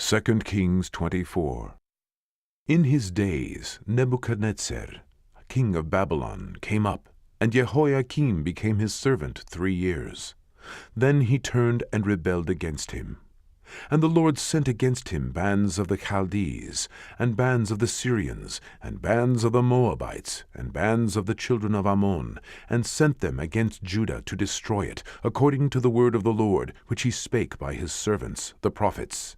2 Kings 24. In his days Nebuchadnezzar, king of Babylon, came up, and Jehoiakim became his servant 3 years. Then he turned and rebelled against him. And the Lord sent against him bands of the Chaldees, and bands of the Syrians, and bands of the Moabites, and bands of the children of Ammon, and sent them against Judah to destroy it, according to the word of the Lord, which he spake by his servants, the prophets.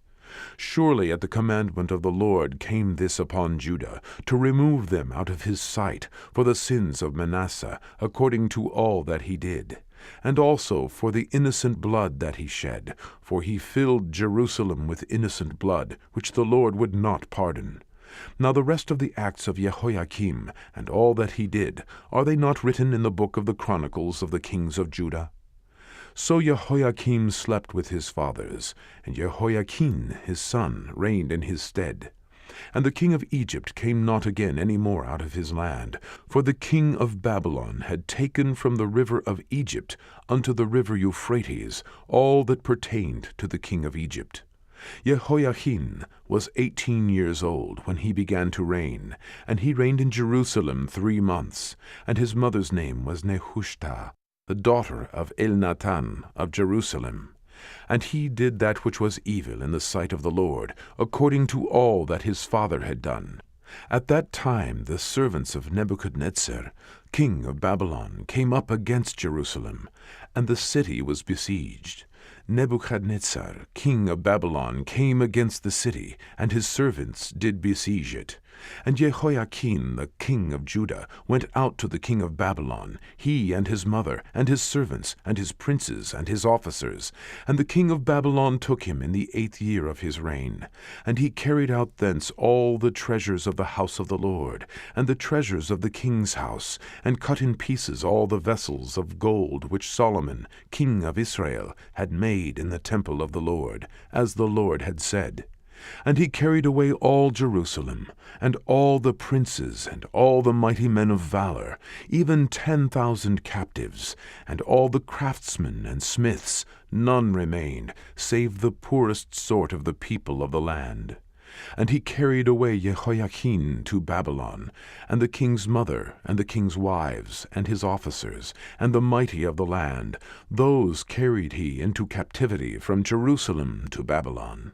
Surely at the commandment of the Lord came this upon Judah, to remove them out of his sight, for the sins of Manasseh, according to all that he did, and also for the innocent blood that he shed, for he filled Jerusalem with innocent blood, which the Lord would not pardon. Now the rest of the acts of Jehoiakim, and all that he did, are they not written in the book of the Chronicles of the kings of Judah? So Jehoiakim slept with his fathers, and Jehoiachin his son reigned in his stead. And the king of Egypt came not again any more out of his land, for the king of Babylon had taken from the river of Egypt unto the river Euphrates all that pertained to the king of Egypt. Jehoiachin was 18 years old when he began to reign, and he reigned in Jerusalem 3 months, and his mother's name was Nehushta, the daughter of Elnathan of Jerusalem. And he did that which was evil in the sight of the Lord, according to all that his father had done. At that time the servants of Nebuchadnezzar, king of Babylon, came up against Jerusalem, and the city was besieged. Nebuchadnezzar, king of Babylon, came against the city, and his servants did besiege it. And Jehoiachin, the king of Judah, went out to the king of Babylon, he and his mother, and his servants, and his princes, and his officers. And the king of Babylon took him in the 8th year of his reign. And he carried out thence all the treasures of the house of the Lord, and the treasures of the king's house, and cut in pieces all the vessels of gold which Solomon, king of Israel, had made in the temple of the Lord, as the Lord had said. And he carried away all Jerusalem, and all the princes, and all the mighty men of valor, even 10,000 captives, and all the craftsmen and smiths. None remained, save the poorest sort of the people of the land. And he carried away Jehoiachin to Babylon, and the king's mother, and the king's wives, and his officers, and the mighty of the land. Those carried he into captivity from Jerusalem to Babylon.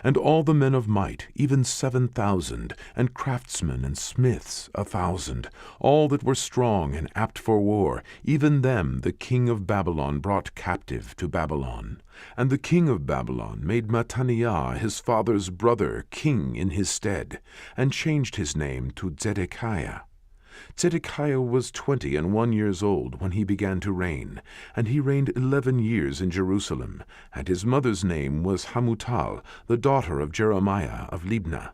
And all the men of might, even 7,000, and craftsmen and smiths 1,000, all that were strong and apt for war, even them the king of Babylon brought captive to Babylon. And the king of Babylon made Mattaniah his father's brother king in his stead, and changed his name to Zedekiah. Zedekiah was 21 years old when he began to reign, and he reigned 11 years in Jerusalem, and his mother's name was Hamutal, the daughter of Jeremiah of Libnah.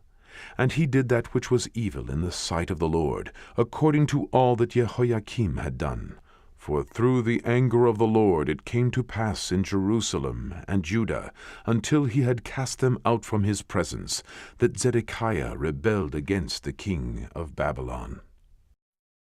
And he did that which was evil in the sight of the Lord, according to all that Jehoiakim had done. For through the anger of the Lord it came to pass in Jerusalem and Judah, until he had cast them out from his presence, that Zedekiah rebelled against the king of Babylon.